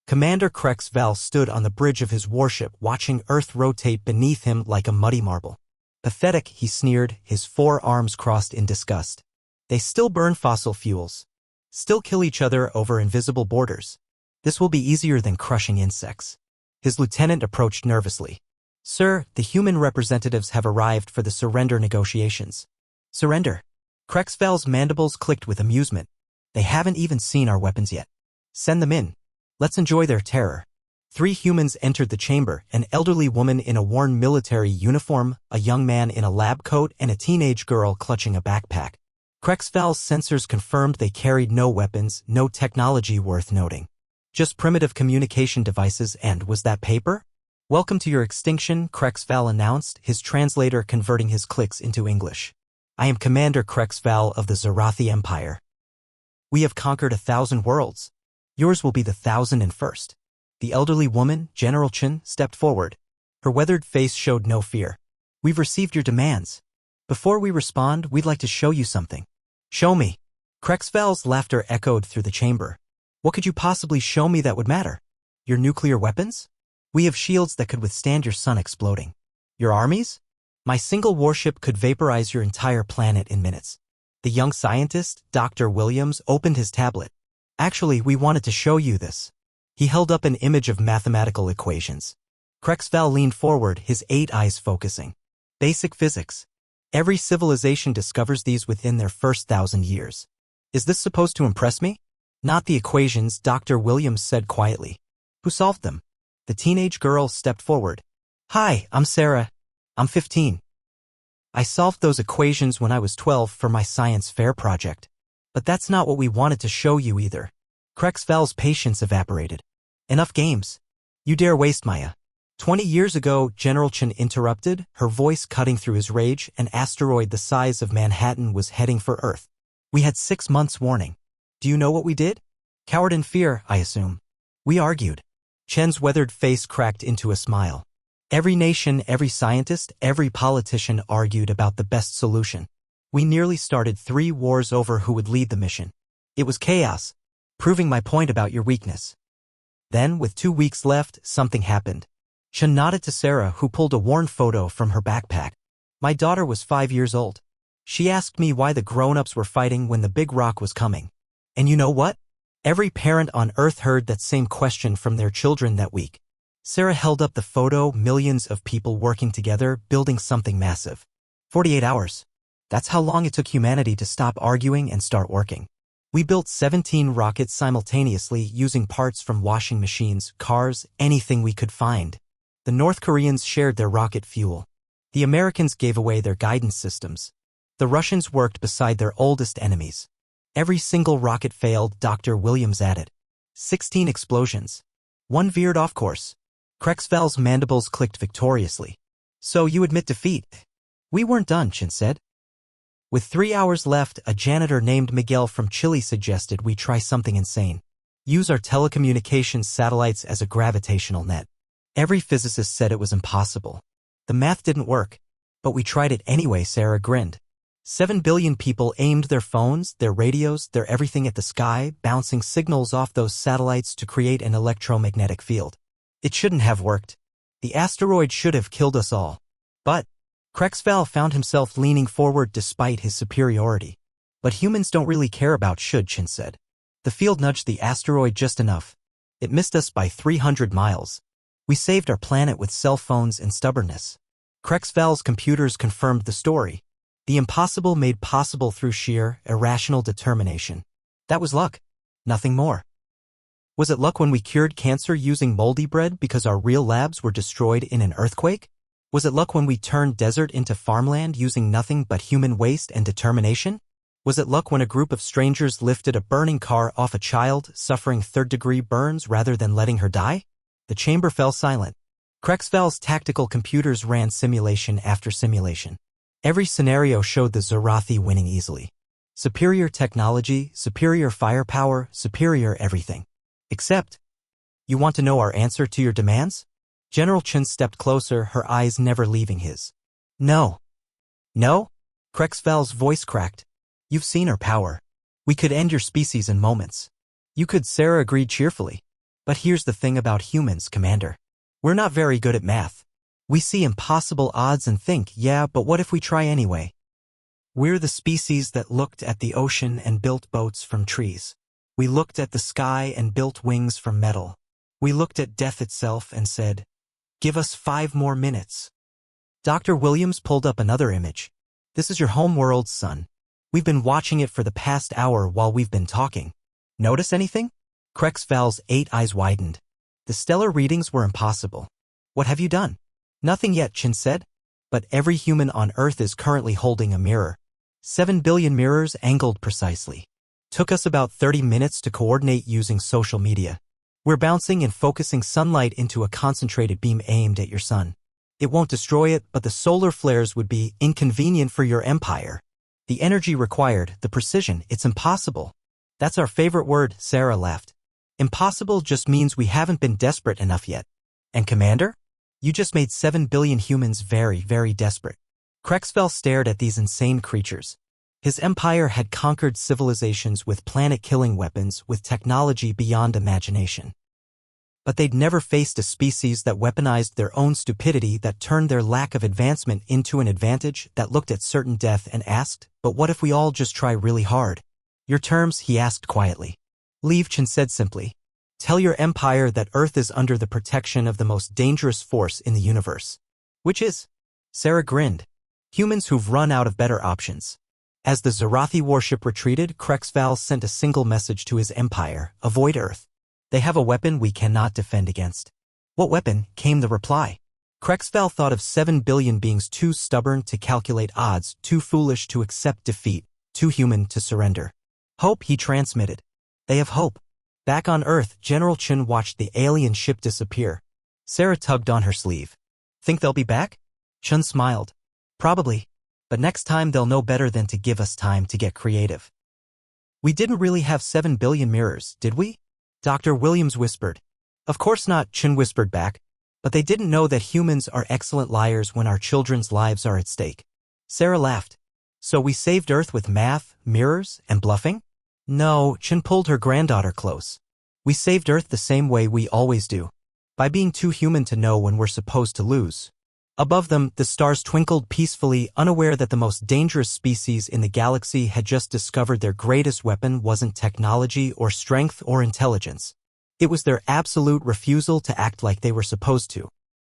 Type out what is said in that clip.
Commander Krexval stood on the bridge of his warship watching Earth rotate beneath him like a muddy marble. Pathetic, he sneered, his 4 arms crossed in disgust. They still burn fossil fuels. Still kill each other over invisible borders. This will be easier than crushing insects. His lieutenant approached nervously. Sir, the human representatives have arrived for the surrender negotiations. Surrender? Krexval's mandibles clicked with amusement. They haven't even seen our weapons yet. Send them in. Let's enjoy their terror. 3 humans entered the chamber, an elderly woman in a worn military uniform, a young man in a lab coat, and a teenage girl clutching a backpack. Krexval's sensors confirmed they carried no weapons, no technology worth noting. Just primitive communication devices, and was that paper? Welcome to your extinction, Krexval announced, his translator converting his clicks into English. I am Commander Krexval of the Zarathi Empire. We have conquered 1,000 worlds. Yours will be the 1,001st. The elderly woman, General Chen, stepped forward. Her weathered face showed no fear. We've received your demands. Before we respond, we'd like to show you something. Show me. Krexval's laughter echoed through the chamber. What could you possibly show me that would matter? Your nuclear weapons? We have shields that could withstand your sun exploding. Your armies? My single warship could vaporize your entire planet in minutes. The young scientist, Dr. Williams, opened his tablet. Actually, we wanted to show you this. He held up an image of mathematical equations. Krexval leaned forward, his 8 eyes focusing. Basic physics. Every civilization discovers these within their first 1,000 years. Is this supposed to impress me? Not the equations, Dr. Williams said quietly. Who solved them? The teenage girl stepped forward. Hi, I'm Sarah. I'm 15. I solved those equations when I was 12 for my science fair project. But that's not what we wanted to show you either. Krexval's patience evaporated. Enough games. You dare waste Maya. 20 years ago, General Chen interrupted, her voice cutting through his rage. An asteroid the size of Manhattan was heading for Earth. We had 6 months warning. Do you know what we did? Coward in fear, I assume. We argued. Chen's weathered face cracked into a smile. Every nation, every scientist, every politician argued about the best solution. We nearly started 3 wars over who would lead the mission. It was chaos, proving my point about your weakness. Then, with 2 weeks left, something happened. Chen nodded to Sarah, who pulled a worn photo from her backpack. My daughter was 5 years old. She asked me why the grown-ups were fighting when the big rock was coming. And you know what? Every parent on Earth heard that same question from their children that week. Sarah held up the photo, millions of people working together, building something massive. 48 hours. That's how long it took humanity to stop arguing and start working. We built 17 rockets simultaneously using parts from washing machines, cars, anything we could find. The North Koreans shared their rocket fuel. The Americans gave away their guidance systems. The Russians worked beside their oldest enemies. Every single rocket failed, Dr. Williams added. 16 explosions. 1 veered off course. Krexval's mandibles clicked victoriously. So you admit defeat? We weren't done, Chen said. With 3 hours left, a janitor named Miguel from Chile suggested we try something insane. Use our telecommunications satellites as a gravitational net. Every physicist said it was impossible. The math didn't work. But we tried it anyway, Sarah grinned. 7 billion people aimed their phones, their radios, their everything at the sky, bouncing signals off those satellites to create an electromagnetic field. It shouldn't have worked. The asteroid should have killed us all. But Krexval found himself leaning forward despite his superiority. But humans don't really care about should, Chen said. The field nudged the asteroid just enough. It missed us by 300 miles. We saved our planet with cell phones and stubbornness. Krexval's computers confirmed the story. The impossible made possible through sheer, irrational determination. That was luck. Nothing more. Was it luck when we cured cancer using moldy bread because our real labs were destroyed in an earthquake? Was it luck when we turned desert into farmland using nothing but human waste and determination? Was it luck when a group of strangers lifted a burning car off a child, suffering third-degree burns rather than letting her die? The chamber fell silent. Krexval's tactical computers ran simulation after simulation. Every scenario showed the Zarathi winning easily. Superior technology, superior firepower, superior everything. Except, you want to know our answer to your demands? General Chen stepped closer, her eyes never leaving his. No. No? Krexval's voice cracked. You've seen our power. We could end your species in moments. You could, Sarah agreed cheerfully. But here's the thing about humans, Commander. We're not very good at math. We see impossible odds and think, yeah, but what if we try anyway? We're the species that looked at the ocean and built boats from trees. We looked at the sky and built wings from metal. We looked at death itself and said, give us 5 more minutes. Dr. Williams pulled up another image. This is your homeworld, son. We've been watching it for the past hour while we've been talking. Notice anything? Crexval's 8 eyes widened. The stellar readings were impossible. What have you done? Nothing yet, Chin said. But every human on Earth is currently holding a mirror. 7 billion mirrors angled precisely. Took us about 30 minutes to coordinate using social media. We're bouncing and focusing sunlight into a concentrated beam aimed at your sun. It won't destroy it, but the solar flares would be inconvenient for your empire. The energy required, the precision, it's impossible. That's our favorite word, Sarah laughed. Impossible just means we haven't been desperate enough yet. And Commander? You just made 7 billion humans very, very desperate. Crexval stared at these insane creatures. His empire had conquered civilizations with planet-killing weapons with technology beyond imagination. But they'd never faced a species that weaponized their own stupidity, that turned their lack of advancement into an advantage, that looked at certain death and asked, but what if we all just try really hard? Your terms, he asked quietly. Leave, Chen said simply. Tell your empire that Earth is under the protection of the most dangerous force in the universe. Which is? Sarah grinned. Humans who've run out of better options. As the Zarathi warship retreated, Crexval sent a single message to his empire, avoid Earth. They have a weapon we cannot defend against. What weapon? Came the reply. Crexval thought of 7 billion beings too stubborn to calculate odds, too foolish to accept defeat, too human to surrender. Hope, he transmitted. They have hope. Back on Earth, General Chen watched the alien ship disappear. Sarah tugged on her sleeve. Think they'll be back? Chen smiled. Probably. But next time they'll know better than to give us time to get creative. We didn't really have 7 billion mirrors, did we? Dr. Williams whispered. Of course not, Chen whispered back. But they didn't know that humans are excellent liars when our children's lives are at stake. Sarah laughed. So we saved Earth with math, mirrors, and bluffing? No, Chen pulled her granddaughter close. We saved Earth the same way we always do. By being too human to know when we're supposed to lose. Above them, the stars twinkled peacefully, unaware that the most dangerous species in the galaxy had just discovered their greatest weapon wasn't technology or strength or intelligence. It was their absolute refusal to act like they were supposed to.